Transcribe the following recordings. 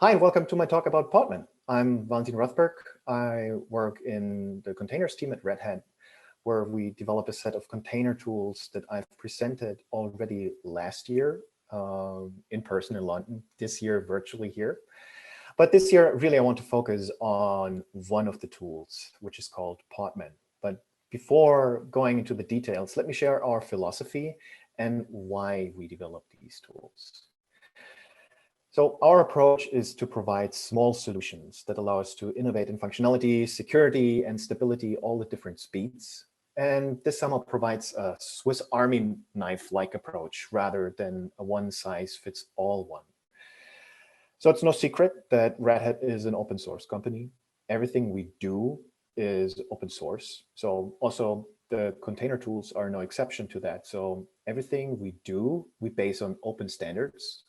Hi, and welcome to my talk about Podman. I'm Valentin Rothberg. I work in the containers team at Red Hat, where we develop a set of container tools that I've presented already last year in person in London, this year virtually here. But this year, really, I want to focus on one of the tools, which is called Podman. But before going into the details, let me share our philosophy and why we develop these tools. So our approach is to provide small solutions that allow us to innovate in functionality, security, and stability all at different speeds. And this somehow provides a Swiss Army knife-like approach rather than a one-size-fits-all one. So it's no secret that Red Hat is an open source company. Everything we do is open source. So also the container tools are no exception to that. So everything we do, we base on open standards,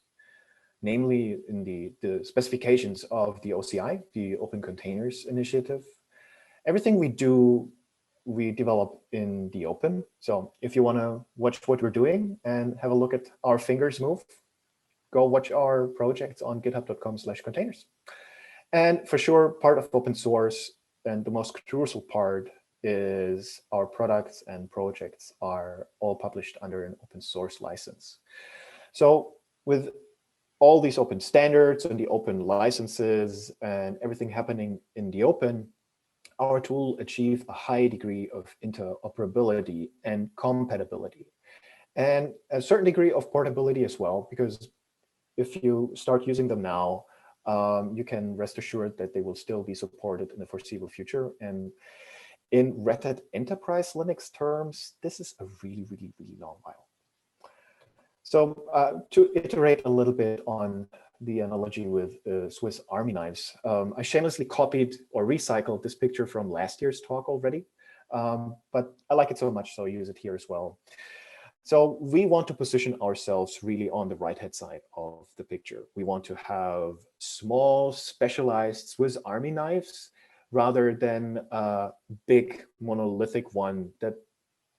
namely in the specifications of the OCI, the Open Containers Initiative. Everything we do, we develop in the open. So if you want to watch what we're doing and have a look at our fingers move, go watch our projects on github.com/containers. And for sure, part of open source and the most crucial part is our products and projects are all published under an open source license. So with all these open standards and the open licenses and everything happening in the open, our tool achieves a high degree of interoperability and compatibility, and a certain degree of portability as well, because if you start using them now, you can rest assured that they will still be supported in the foreseeable future. And in Red Hat Enterprise Linux terms, this is a really, really, really long while. So to iterate a little bit on the analogy with Swiss Army knives, I shamelessly copied or recycled this picture from last year's talk already, but I like it so much, so I use it here as well. So we want to position ourselves really on the right-hand side of the picture. We want to have small, specialized Swiss Army knives rather than a big monolithic one that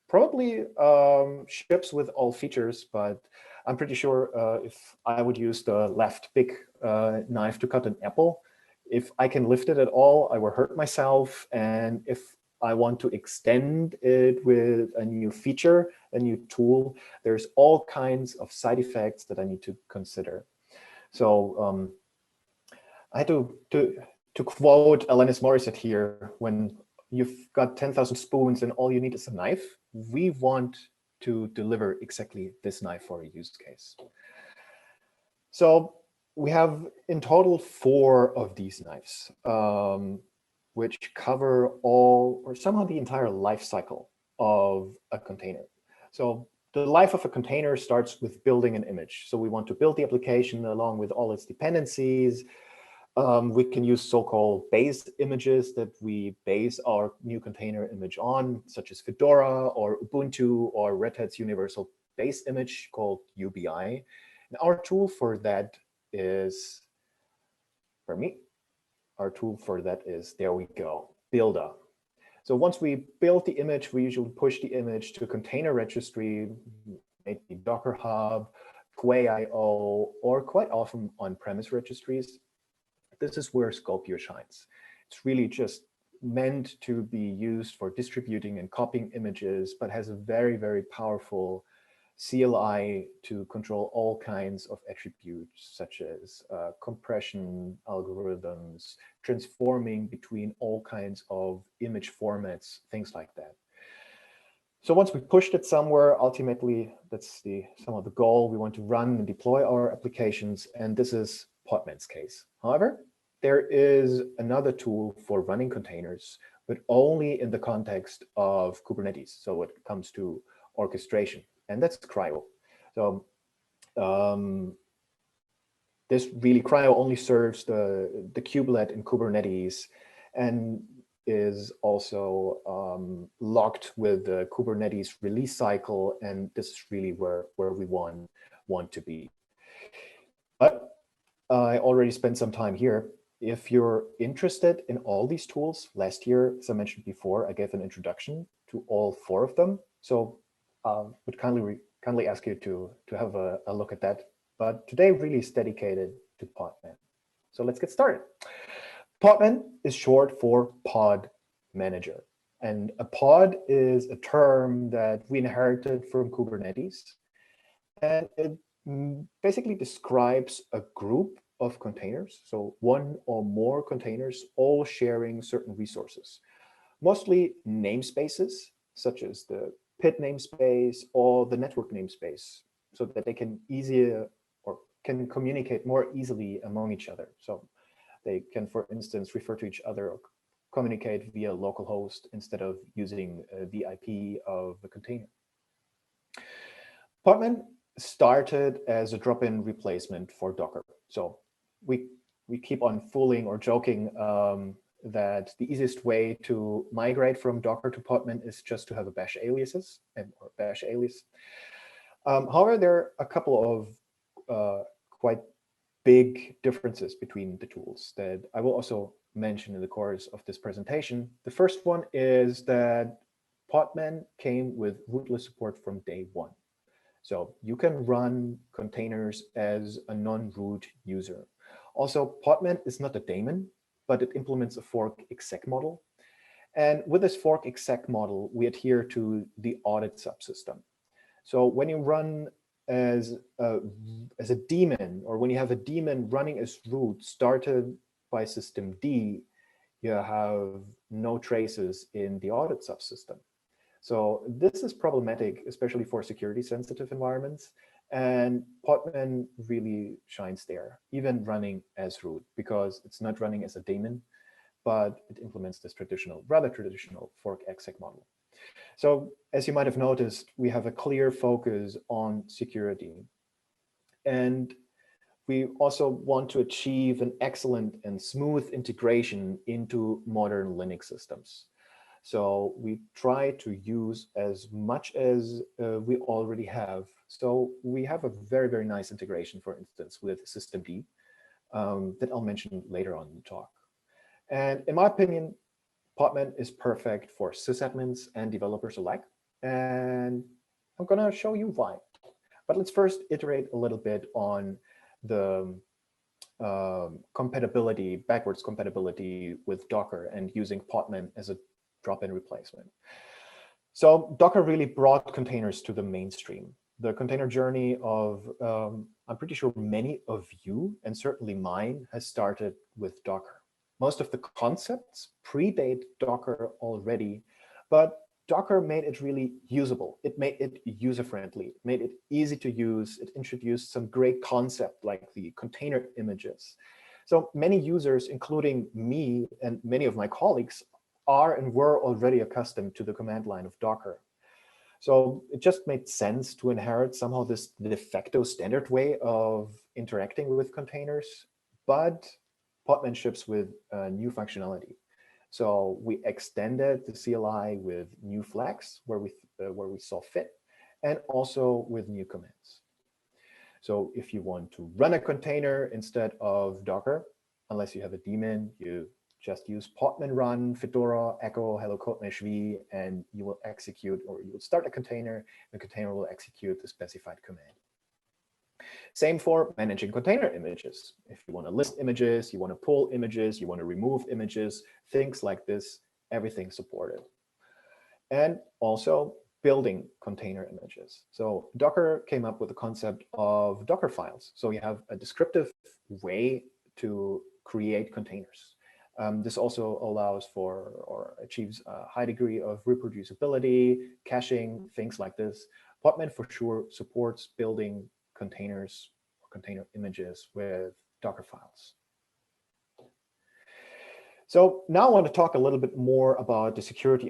probably ships with all features, but I'm pretty sure if I would use the left big knife to cut an apple, if I can lift it at all, I will hurt myself. And if I want to extend it with a new feature, a new tool, there's all kinds of side effects that I need to consider. So I had to quote Alanis Morissette here, when you've got 10,000 spoons and all you need is a knife, we want to deliver exactly this knife for a use case. So we have in total 4 of these knives, which cover all or somehow the entire life cycle of a container. So the life of a container starts with building an image. So we want to build the application along with all its dependencies. We can use so-called base images that we base our new container image on, such as Fedora or Ubuntu or Red Hat's universal base image called UBI. And our tool for that is, there we go, Builder. So once we build the image, we usually push the image to a container registry, maybe Docker Hub, Quay.io, or quite often on-premise registries. This is where Scopio shines. It's really just meant to be used for distributing and copying images, but has a very, very powerful CLI to control all kinds of attributes, such as compression algorithms, transforming between all kinds of image formats, things like that. So once we pushed it somewhere, ultimately, that's some of the goal. We want to run and deploy our applications, and this is Podman's case. However, there is another tool for running containers, but only in the context of Kubernetes. So when it comes to orchestration, and that's CRI-O. So this really CRI-O only serves the kubelet in Kubernetes and is also locked with the Kubernetes release cycle. And this is really where we want to be. But I already spent some time here. If you're interested in all these tools, last year, as I mentioned before, I gave an introduction to all 4 of them. So would kindly ask you to have a look at that. But today really is dedicated to Podman. So let's get started. Podman is short for pod manager. And a pod is a term that we inherited from Kubernetes. And it basically describes a group of containers, so one or more containers, all sharing certain resources, mostly namespaces, such as the PID namespace or the network namespace, so that they can easier or can communicate more easily among each other. So they can, for instance, refer to each other or communicate via localhost instead of using the IP of the container. Podman started as a drop-in replacement for Docker. So we keep on fooling or joking that the easiest way to migrate from Docker to Podman is just to have a bash aliases or bash alias. However, there are a couple of quite big differences between the tools that I will also mention in the course of this presentation. The first one is that Podman came with rootless support from day one. So you can run containers as a non-root user. Also, Podman is not a daemon, but it implements a fork exec model. And with this fork exec model, we adhere to the audit subsystem. So when you run as a daemon, or when you have a daemon running as root started by systemd, you have no traces in the audit subsystem. So this is problematic, especially for security sensitive environments. And Podman really shines there, even running as root, because it's not running as a daemon, but it implements this rather traditional fork exec model. So as you might have noticed, we have a clear focus on security. And we also want to achieve an excellent and smooth integration into modern Linux systems. So we try to use as much as we already have. So we have a very, very nice integration, for instance, with systemd that I'll mention later on in the talk. And in my opinion, Podman is perfect for sysadmins and developers alike. And I'm going to show you why. But let's first iterate a little bit on the compatibility, backwards compatibility with Docker and using Podman as a drop-in replacement. So Docker really brought containers to the mainstream. The container journey of, I'm pretty sure many of you, and certainly mine, has started with Docker. Most of the concepts predate Docker already, but Docker made it really usable. It made it user-friendly, made it easy to use. It introduced some great concept like the container images. So many users, including me and many of my colleagues, are and were already accustomed to the command line of Docker. So it just made sense to inherit somehow this de facto standard way of interacting with containers, but Podman ships with new functionality. So we extended the CLI with new flags where we saw fit, and also with new commands. So if you want to run a container instead of Docker, unless you have a daemon, you just use Podman run fedora echo hello code-v, and you will execute, or you will start a container. The container will execute the specified command. Same for managing container images. If you want to list images, you want to pull images, you want to remove images, things like this, everything supported. And also building container images. So Docker came up with the concept of Docker files. So you have a descriptive way to create containers. This also allows for or achieves a high degree of reproducibility, caching, things like this. Podman for sure supports building containers or container images with Docker files. So now I want to talk a little bit more about the security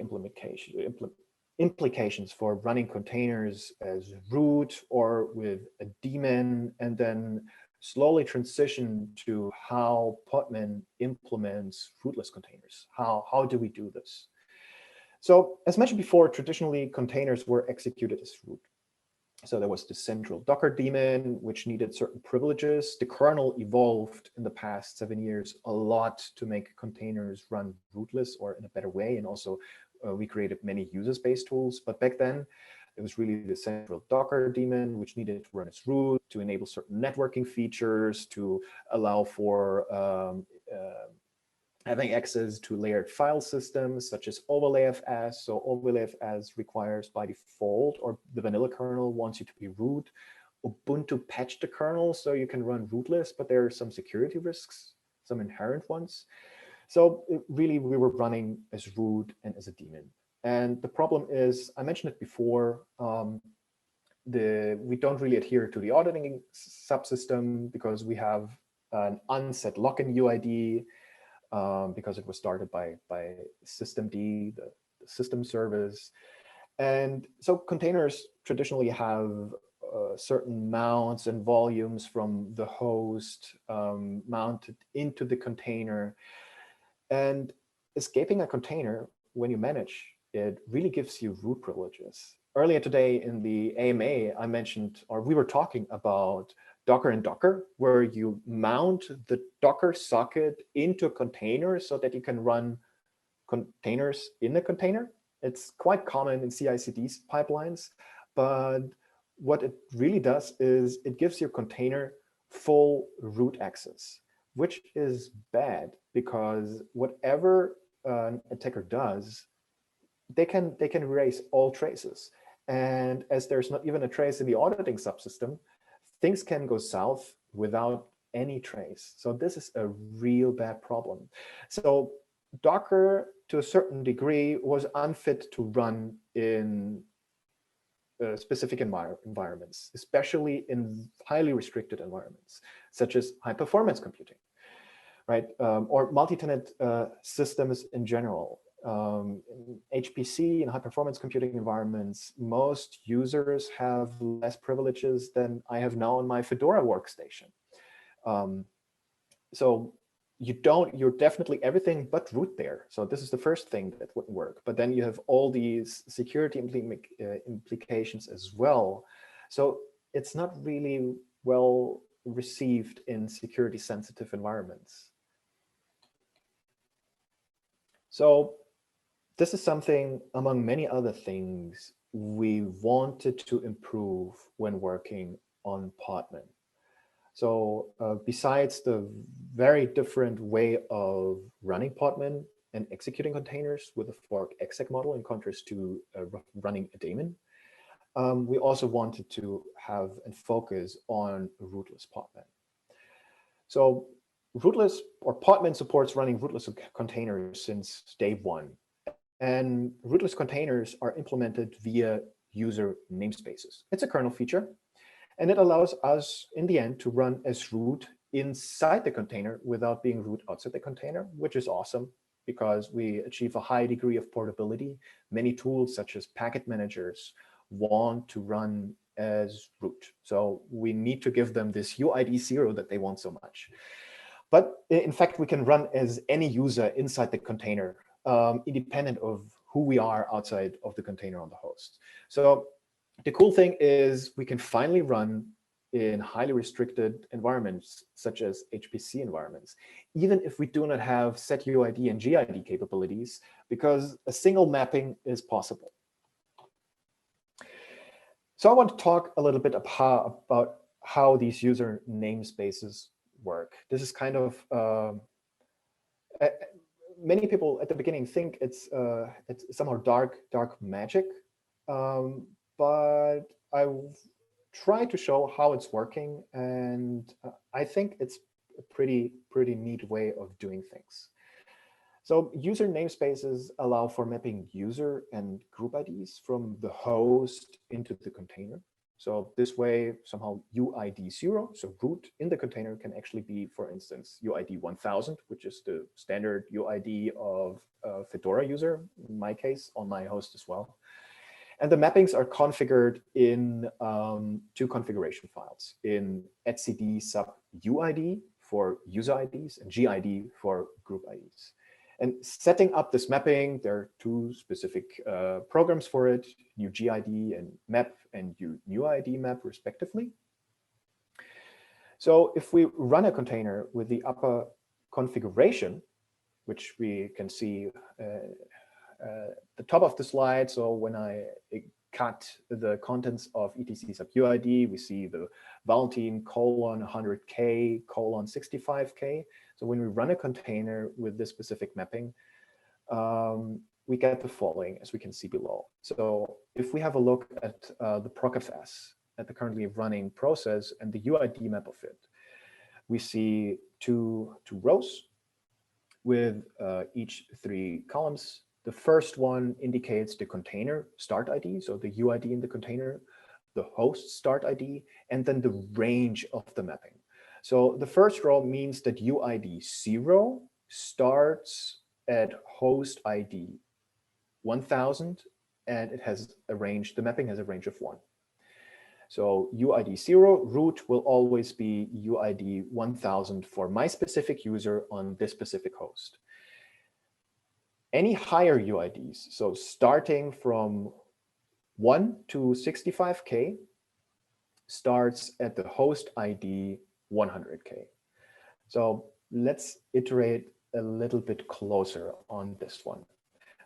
implications for running containers as root or with a daemon, and then slowly transition to how Podman implements rootless containers. How do we do this? So as mentioned before, traditionally containers were executed as root. So there was the central Docker daemon, which needed certain privileges. The kernel evolved in the past 7 years a lot to make containers run rootless or in a better way. And also we created many user space tools. But back then, It was really the central Docker daemon, which needed to run as root to enable certain networking features, to allow for having access to layered file systems such as overlay.fs. So overlay.fs requires by default, or the vanilla kernel wants you to be root. Ubuntu patched the kernel so you can run rootless, but there are some security risks, some inherent ones. So really, we were running as root and as a daemon. And the problem is, I mentioned it before, we don't really adhere to the auditing subsystem because we have an unset lock-in UID because it was started by systemd, the system service. And so containers traditionally have certain mounts and volumes from the host mounted into the container. And escaping a container when you manage it really gives you root privileges. Earlier today in the AMA, I mentioned, or we were talking about Docker and Docker, where you mount the Docker socket into a container so that you can run containers in a container. It's quite common in CI/CD pipelines, but what it really does is it gives your container full root access, which is bad because whatever an attacker does, they can erase all traces. And as there's not even a trace in the auditing subsystem, things can go south without any trace. So this is a real bad problem. So Docker, to a certain degree, was unfit to run in specific environments, especially in highly restricted environments, such as high-performance computing, right? Or multi-tenant systems in general. In HPC and high-performance computing environments, most users have less privileges than I have now on my Fedora workstation. So you're definitely everything but root there. So this is the first thing that wouldn't work. But then you have all these security implications as well. So it's not really well received in security sensitive environments. So this is something, among many other things, we wanted to improve when working on Podman. So besides the very different way of running Podman and executing containers with a fork exec model in contrast to running a daemon, we also wanted to have and focus on rootless Podman. So rootless, or Podman, supports running rootless containers since day one. And rootless containers are implemented via user namespaces. It's a kernel feature. And it allows us, in the end, to run as root inside the container without being root outside the container, which is awesome because we achieve a high degree of portability. Many tools, such as packet managers, want to run as root. So we need to give them this UID 0 that they want so much. But in fact, we can run as any user inside the container, independent of who we are outside of the container on the host. So the cool thing is we can finally run in highly restricted environments, such as HPC environments, even if we do not have set UID and GID capabilities, because a single mapping is possible. So I want to talk a little bit about how these user namespaces work. This is kind of, many people at the beginning think it's somehow dark magic. But I try to show how it's working, and I think it's a pretty neat way of doing things. So user namespaces allow for mapping user and group IDs from the host into the container. So this way, somehow UID 0, so root in the container, can actually be, for instance, UID 1000, which is the standard UID of a Fedora user, in my case, on my host as well. And the mappings are configured in two configuration files, in etcd sub UID for user IDs and GID for group IDs. And setting up this mapping, there are two specific programs for it, UGID and map and UID map, respectively. So if we run a container with the upper configuration, which we can see the top of the slide. So when I cut the contents of etc sub UID. We see the Valentin :100K :65K. So when we run a container with this specific mapping, we get the following, as we can see below. So if we have a look at the procfs, at the currently running process and the UID map of it, we see two rows with each 3 columns. The first one indicates the container start ID, so the UID in the container, the host start ID, and then the range of the mapping. So the first row means that UID 0 starts at host ID 1000, and it has a range, the mapping has a range of 1. So UID 0 root will always be UID 1000 for my specific user on this specific host. Any higher UIDs, so starting from 1 to 65K, starts at the host ID 100K. So let's iterate a little bit closer on this one.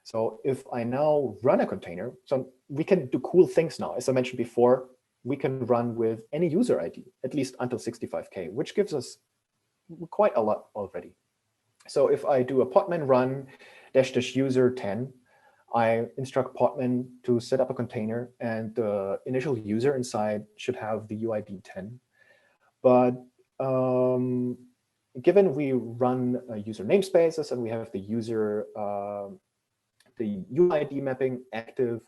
So if I now run a container, so we can do cool things now. As I mentioned before, we can run with any user ID, at least until 65K, which gives us quite a lot already. So if I do a Podman run --user 10, I instruct Podman to set up a container, and the initial user inside should have the UID 10. But given we run user namespaces and we have the user, the UID mapping active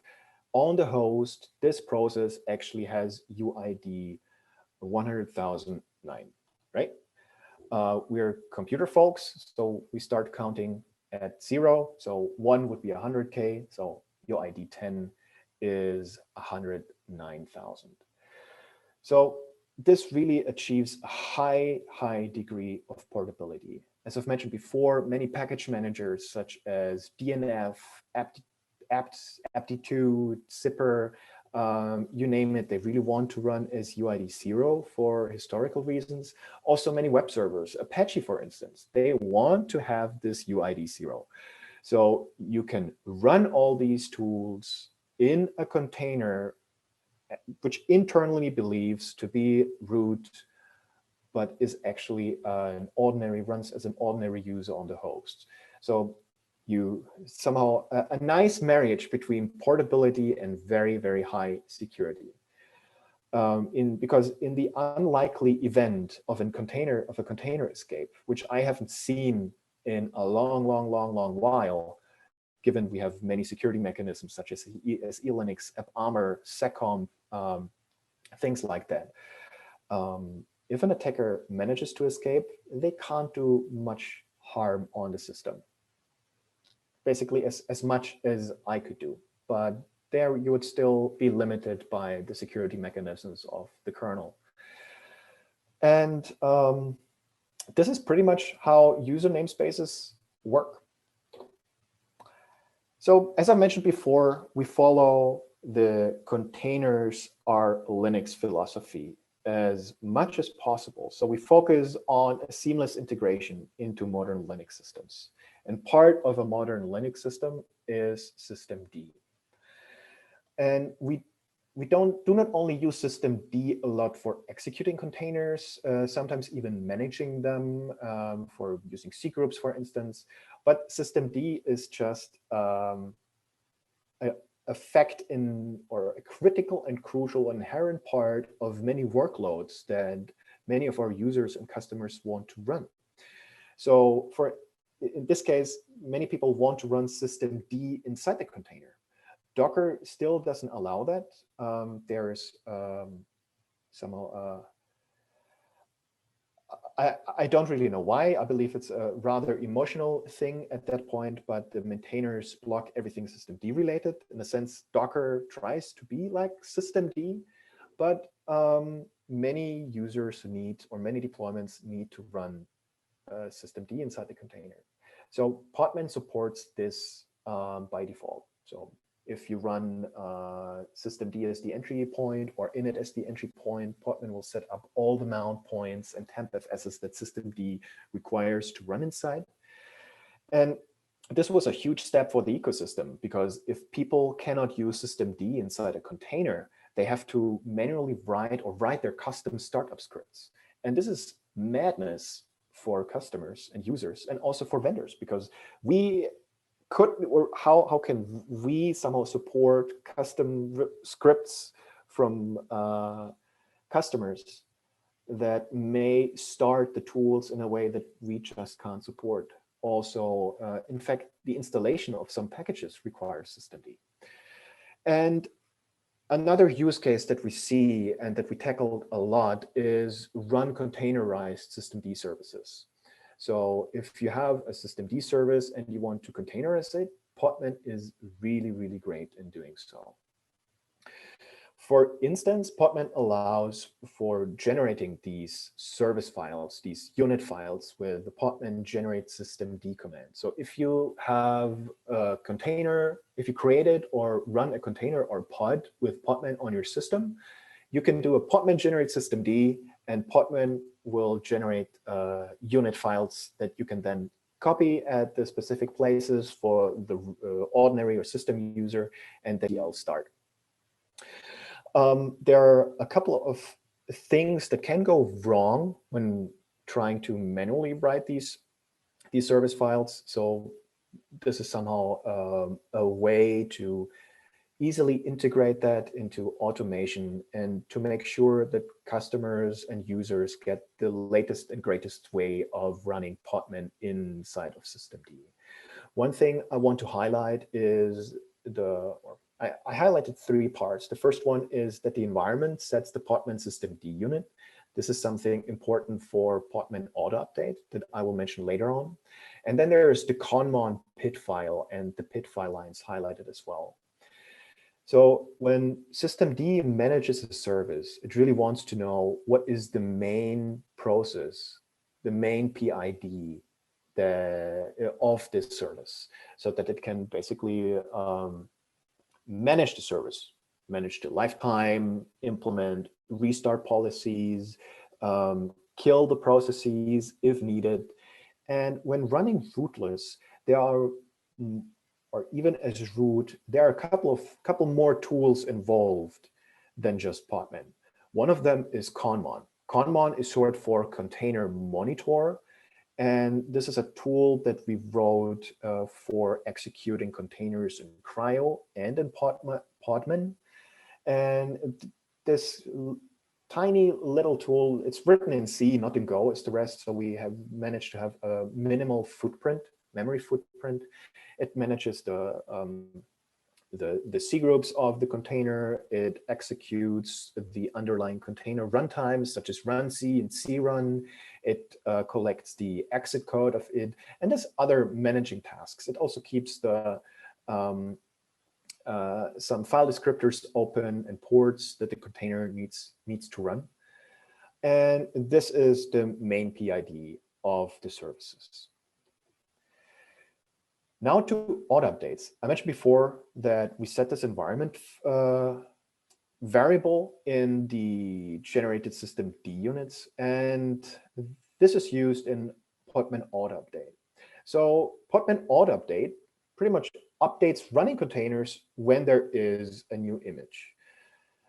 on the host, this process actually has UID 100,009, right? We're computer folks, so we start counting at 0. So 1 would be 100K, so UID 10 is 109,000. So this really achieves a high degree of portability. As I've mentioned before, many package managers such as DNF, aptitude, Zipper, you name it, they really want to run as UID 0 for historical reasons. Also, many web servers, Apache, for instance, they want to have this UID 0. So you can run all these tools in a container which internally believes to be root, but is actually runs as an ordinary user on the host. So you somehow a nice marriage between portability and very high security. Because in the unlikely event of a container escape, which I haven't seen in a long while, given we have many security mechanisms such as SE-Linux, AppArmor, SecComp, things like that. If an attacker manages to escape, they can't do much harm on the system. Basically, as much as I could do. But there you would still be limited by the security mechanisms of the kernel. And this is pretty much how user namespaces work. So as I mentioned before, we follow the containers are Linux philosophy as much as possible. So we focus on a seamless integration into modern Linux systems. And part of a modern Linux system is systemd. And we do not only use systemd a lot for executing containers, sometimes even managing them for using C groups, for instance. But systemd is just a fact or a critical and crucial inherent part of many workloads that many of our users and customers want to run. So in this case, many people want to run systemd inside the container. Docker still doesn't allow that. There is somehow, I don't really know why. I believe it's a rather emotional thing at that point, but the maintainers block everything systemd related. In a sense, Docker tries to be like systemd, but many users need, or many deployments need to run systemd inside the container. So Podman supports this by default. So if you run systemd as the entry point or init as the entry point, Podman will set up all the mount points and temp FSs that systemd requires to run inside. And this was a huge step for the ecosystem, because if people cannot use systemd inside a container, they have to manually write their custom startup scripts. And this is madness for customers and users, and also for vendors, because we could, or how can we somehow support custom scripts from customers that may start the tools in a way that we just can't support? Also, in fact, the installation of some packages requires systemd. And another use case that we see and that we tackled a lot is run containerized systemd services. So if you have a systemd service and you want to containerize it, Podman is really, really great in doing so. For instance, Podman allows for generating these service files, these unit files, with the Podman generate systemd command. So if you have a container, if you created or run a container or pod with Podman on your system, you can do a Podman generate systemd, and Podman will generate unit files that you can then copy at the specific places for the ordinary or system user, and then you'll start. There are a couple of things that can go wrong when trying to manually write these service files. So this is somehow a way to easily integrate that into automation and to make sure that customers and users get the latest and greatest way of running Podman inside of systemd. One thing I want to highlight is I highlighted 3 parts. The first one is that the environment sets the Podman systemd unit. This is something important for Podman auto update that I will mention later on. And then there's the conmon PID file and the PID file lines highlighted as well. So when systemd manages a service, it really wants to know what is the main process, the main PID of this service, so that it can basically manage the service, manage the lifetime, implement restart policies, kill the processes if needed. And when running Rootless, there are, or even as root, there are a couple more tools involved than just Podman. One of them is conmon. Conmon is short for container monitor. And this is a tool that we wrote for executing containers in CRI-O and in Podman. And this tiny little tool, it's written in C, not in Go as the rest. So we have managed to have a minimal footprint, memory footprint. It manages the C groups of the container. It executes the underlying container runtimes, such as runc and crun. It collects the exit code of it, and does other managing tasks. It also keeps the some file descriptors open and ports that the container needs to run. And this is the main PID of the services. Now to auto updates. I mentioned before that we set this environment variable in the generated systemd units, and this is used in Podman auto update. So Podman auto update pretty much updates running containers when there is a new image.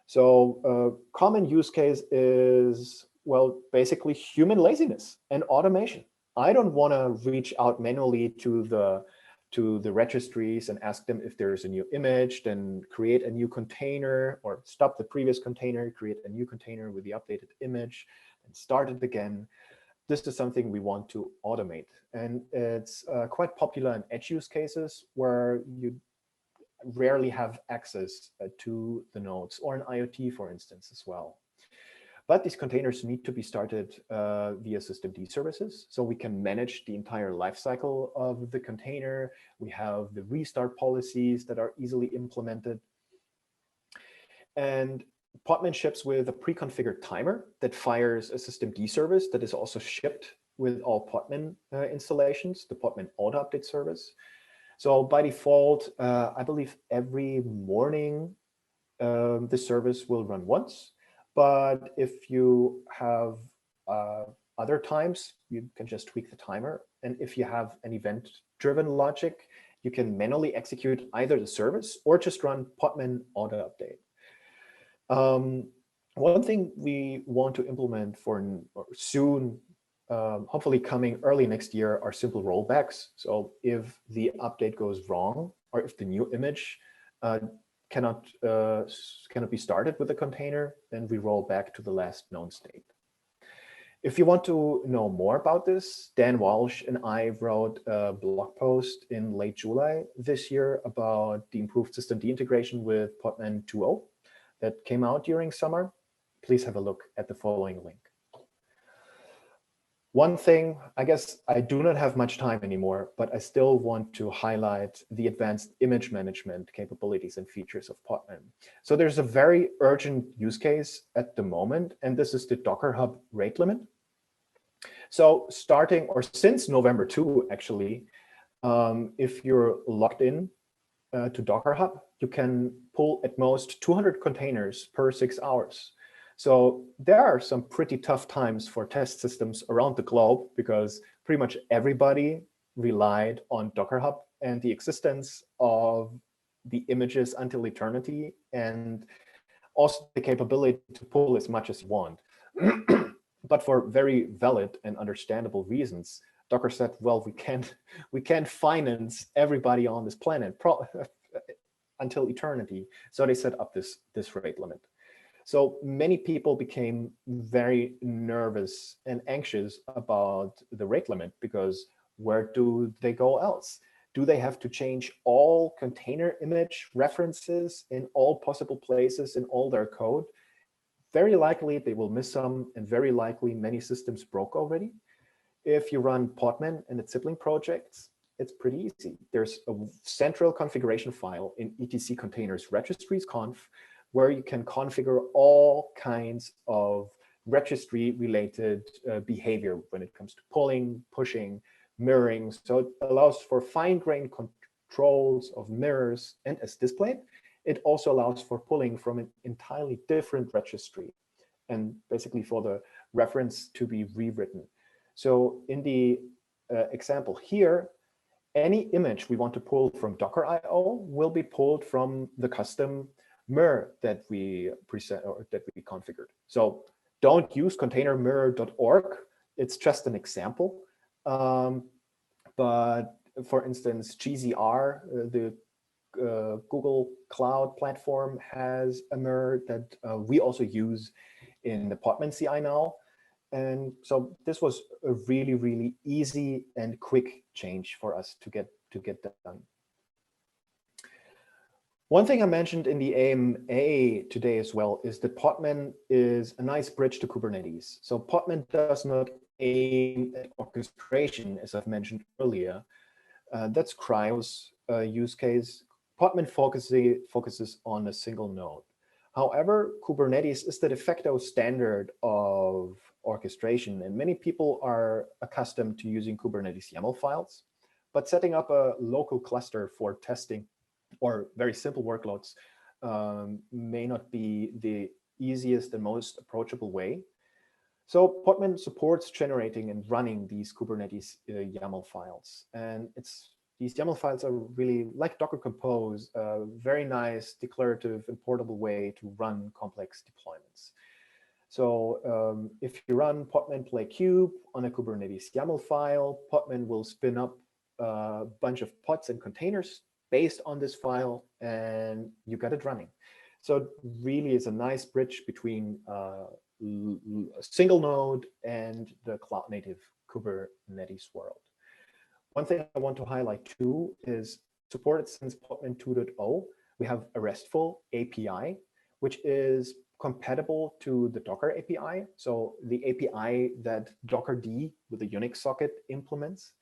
So a common use case is, well, basically human laziness and automation. I don't want to reach out manually to the registries and ask them if there is a new image, then create a new container or stop the previous container, create a new container with the updated image and start it again. This is something we want to automate. And it's quite popular in edge use cases where you rarely have access to the nodes, or in IoT, for instance, as well. But these containers need to be started via systemd services, so we can manage the entire lifecycle of the container. We have the restart policies that are easily implemented. And Podman ships with a pre-configured timer that fires a systemd service that is also shipped with all Podman installations, the Podman auto update service. So by default, I believe every morning, the service will run once. But if you have Other times, you can just tweak the timer. And if you have an event-driven logic, you can manually execute either the service or just run Podman auto update. One thing we want to implement for soon, hopefully coming early next year, are simple rollbacks. So if the update goes wrong, or if the new image cannot be started with the container, then we roll back to the last known state. If you want to know more about this, Dan Walsh and I wrote a blog post in late July this year about the improved systemd integration with Podman 2.0 that came out during summer. Please have a look at the following link. One thing, I guess I do not have much time anymore, but I still want to highlight the advanced image management capabilities and features of Podman. So there's a very urgent use case at the moment, and this is the Docker Hub rate limit. So starting, or since November 2, actually, if you're logged in to Docker Hub, you can pull at most 200 containers per 6 hours. So there are some pretty tough times for test systems around the globe because pretty much everybody relied on Docker Hub and the existence of the images until eternity, and also the capability to pull as much as you want. But for very valid and understandable reasons, Docker said, well, we can't finance everybody on this planet until eternity. So they set up this rate limit. So many people became very nervous and anxious about the rate limit because where do they go else? Do they have to change all container image references in all possible places in all their code? Very likely they will miss some, and very likely many systems broke already. If you run Podman and its sibling projects, it's pretty easy. There's a central configuration file in etc containers registries conf, where you can configure all kinds of registry-related behavior when it comes to pulling, pushing, mirroring. So it allows for fine-grained controls of mirrors, and as displayed, it also allows for pulling from an entirely different registry and basically for the reference to be rewritten. So in the example here, any image we want to pull from Docker.io will be pulled from the custom mir that we present or that we configured. So don't use containermirror.org. It's just an example. But for instance, GZR, the Google Cloud platform, has a mirror that we also use in the Podman CI now. And so this was a really, really easy and quick change for us to get done. One thing I mentioned in the AMA today as well is that Podman is a nice bridge to Kubernetes. So Podman does not aim at orchestration, as I've mentioned earlier. That's Cryo's use case. Podman focuses on a single node. However, Kubernetes is the de facto standard of orchestration, and many people are accustomed to using Kubernetes YAML files, but setting up a local cluster for testing or very simple workloads may not be the easiest and most approachable way. So Podman supports generating and running these Kubernetes YAML files. And these YAML files are really, like Docker Compose, a very nice declarative and portable way to run complex deployments. So if you run podman play-kube on a Kubernetes YAML file, Podman will spin up a bunch of pods and containers based on this file, and you got it running. So it really is a nice bridge between a single node and the cloud-native Kubernetes world. One thing I want to highlight too is supported since Podman 2.0, we have a RESTful API, which is compatible to the Docker API. So the API that Dockerd with the Unix socket implements.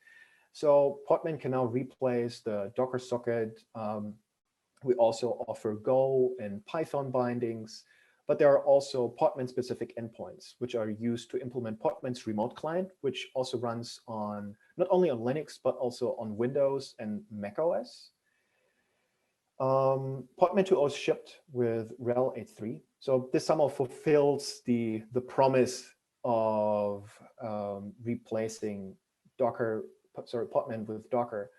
So Podman can now replace the Docker socket. We also offer Go and Python bindings, but there are also Podman-specific endpoints, which are used to implement Podman's remote client, which also runs on not only on Linux, but also on Windows and Mac OS. Podman 2.0 is shipped with RHEL 8.3. So this somehow fulfills the promise of replacing Podman with Docker.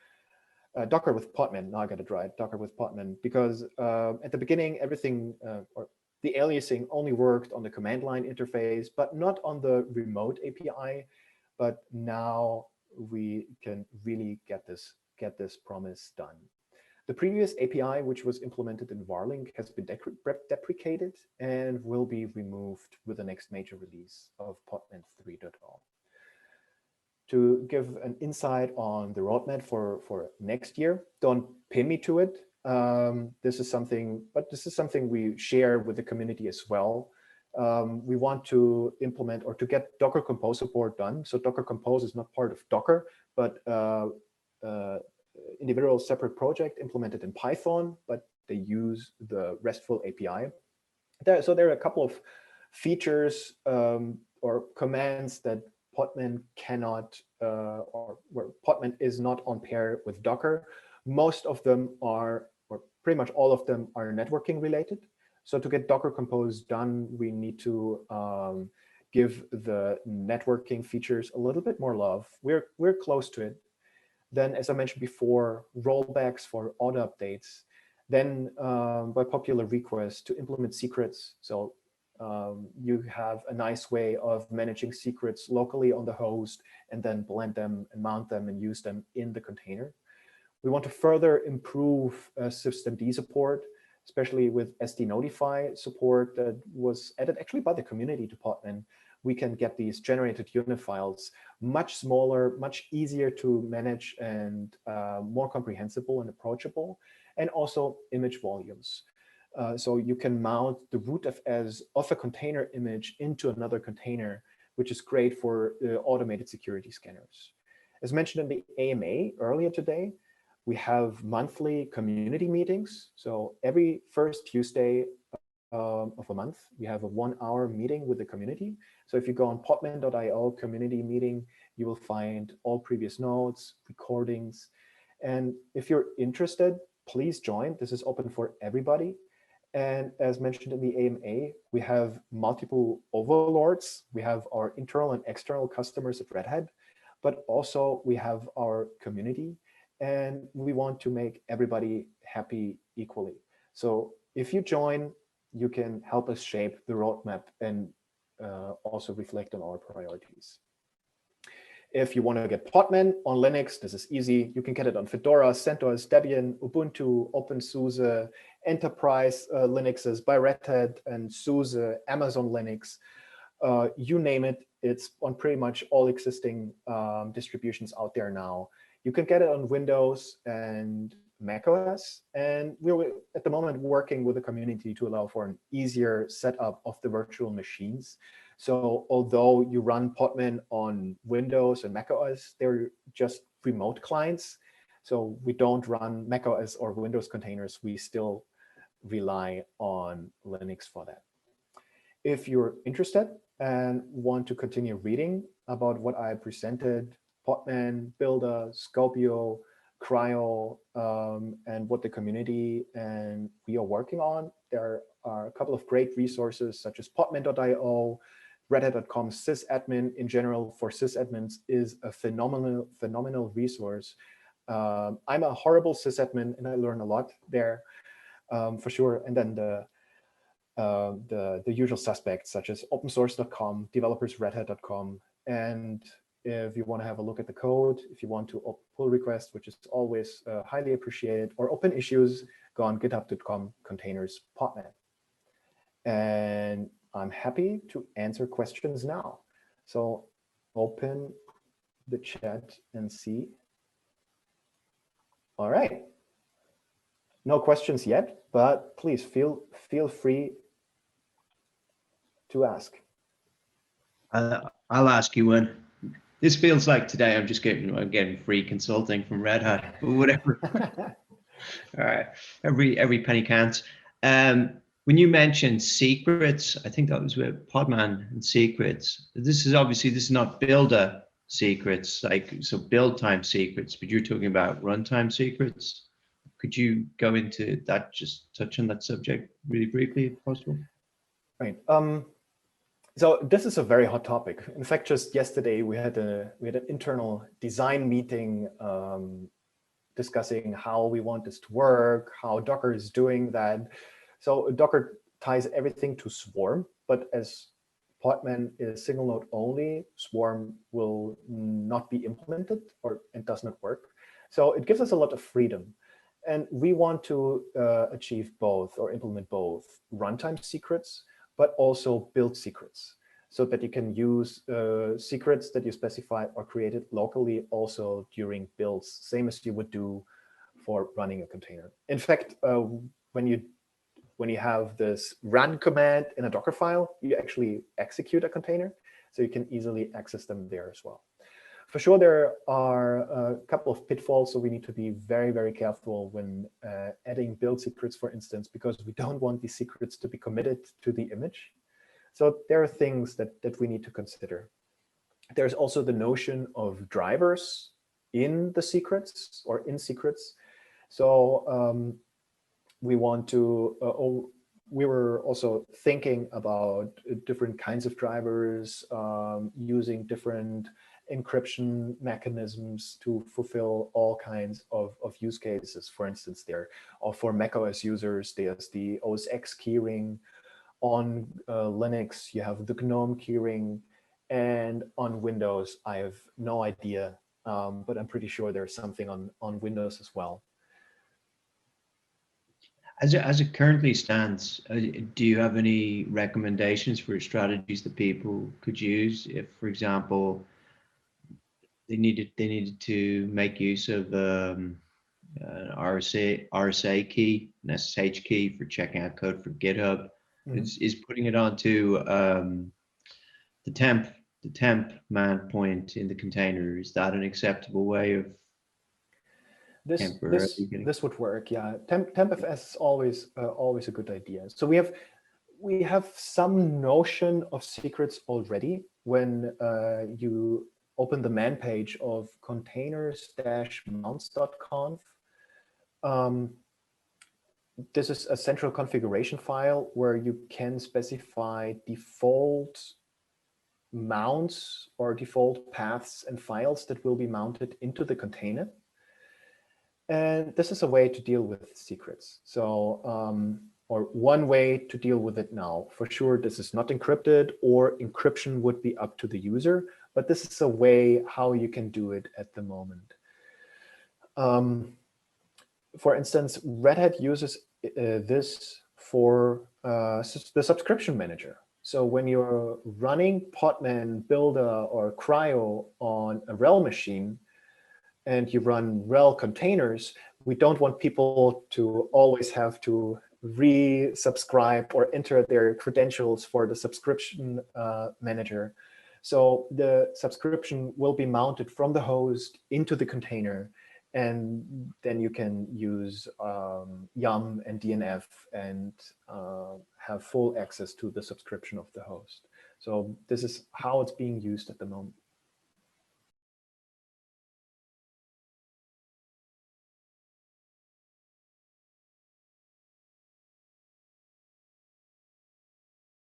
Docker with Podman, now I got it right, Docker with Podman, because at the beginning, everything, or the aliasing only worked on the command line interface, but not on the remote API. But now we can really get this promise done. The previous API, which was implemented in Varlink, has been deprecated and will be removed with the next major release of Podman 3.0. To give an insight on the roadmap for next year, don't pin me to it. This is something we share with the community as well. We want to implement or to get Docker Compose support done. So Docker Compose is not part of Docker, but individual separate project implemented in Python, but they use the RESTful API. So there are a couple of features or commands that Podman cannot, or where Podman is not on pair with Docker. Most of them are, or pretty much all of them are networking related. So to get Docker Compose done, we need to give the networking features a little bit more love. We're close to it. Then, as I mentioned before, rollbacks for auto updates. Then, by popular request, to implement secrets. So you have a nice way of managing secrets locally on the host and then blend them and mount them and use them in the container. We want to further improve systemd support, especially with SD Notify support that was added actually by the community to Podman. We can get these generated unit files much smaller, much easier to manage, and more comprehensible and approachable, and also image volumes. So you can mount the rootfs of a container image into another container, which is great for automated security scanners. As mentioned in the AMA earlier today, we have monthly community meetings. So every first Tuesday of a month, we have a 1-hour meeting with the community. So if you go on podman.io community meeting, you will find all previous notes, recordings. And if you're interested, please join. This is open for everybody. And as mentioned in the AMA, we have multiple overlords. We have our internal and external customers at Red Hat, but also we have our community, and we want to make everybody happy equally. So if you join, you can help us shape the roadmap and also reflect on our priorities. If you want to get Podman on Linux, this is easy. You can get it on Fedora, CentOS, Debian, Ubuntu, OpenSUSE, Enterprise Linuxes by Red Hat and SUSE, Amazon Linux. You name it, it's on pretty much all existing distributions out there now. You can get it on Windows and macOS. And we're at the moment working with the community to allow for an easier setup of the virtual machines. So although you run Podman on Windows and macOS, they're just remote clients. So we don't run macOS or Windows containers. We still rely on Linux for that. If you're interested and want to continue reading about what I presented, Podman, Builder, Scopio, Cryo, and what the community and we are working on, there are a couple of great resources such as podman.io, redhat.com sysadmin in general for sysadmins is a phenomenal resource. I'm a horrible sysadmin and I learn a lot there for sure. And then the usual suspects such as opensource.com, developers.redhat.com, and if you want to have a look at the code, if you want to pull requests, which is always highly appreciated, or open issues, go on github.com containers Podman. And I'm happy to answer questions now. So open the chat and see. All right. No questions yet, but please feel free to ask. I'll ask you one. This feels like today I'm getting free consulting from Red Hat, or whatever. All right, every penny counts. When you mentioned secrets, I think that was with Podman and secrets. This is not builder secrets, like so build time secrets, but you're talking about runtime secrets. Could you go into that, just touch on that subject really briefly if possible? Right. So this is a very hot topic. In fact, just yesterday we had an internal design meeting discussing how we want this to work, how Docker is doing that. So Docker ties everything to Swarm, but as Podman is single node only, Swarm will not be implemented or it does not work. So it gives us a lot of freedom. And we want to achieve both or implement both runtime secrets, but also build secrets, so that you can use secrets that you specified or created locally also during builds, same as you would do for running a container. In fact, when you have this run command in a Docker file, you actually execute a container, so you can easily access them there as well. For sure, there are a couple of pitfalls, so we need to be very, very careful when adding build secrets, for instance, because we don't want these secrets to be committed to the image. So there are things that we need to consider. There's also the notion of drivers in the secrets or in secrets. So we want to, we were also thinking about different kinds of drivers, using different encryption mechanisms to fulfill all kinds of use cases. For instance, there, or for macOS users, there's the OS X keyring. On Linux, you have the GNOME keyring, and on Windows, I have no idea, but I'm pretty sure there's something on Windows as well. As it currently stands, do you have any recommendations for strategies that people could use if, for example, they needed to make use of an RSA key, an SSH key for checking out code for GitHub? Is putting it onto the temp man point in the container, is that an acceptable way of this would work? Yeah, tempfs is always a good idea. So we have some notion of secrets already when you open the man page of containers-mounts.conf. This is a central configuration file where you can specify default mounts or default paths and files that will be mounted into the container. And this is a way to deal with secrets. So, or one way to deal with it now. For sure, this is not encrypted, or encryption would be up to the user, but this is a way how you can do it at the moment. For instance, Red Hat uses this for the subscription manager. So when you're running Podman, Builder, or Cryo on a RHEL machine, and you run RHEL containers, we don't want people to always have to resubscribe or enter their credentials for the subscription manager. So the subscription will be mounted from the host into the container, and then you can use YUM and DNF and have full access to the subscription of the host. So this is how it's being used at the moment.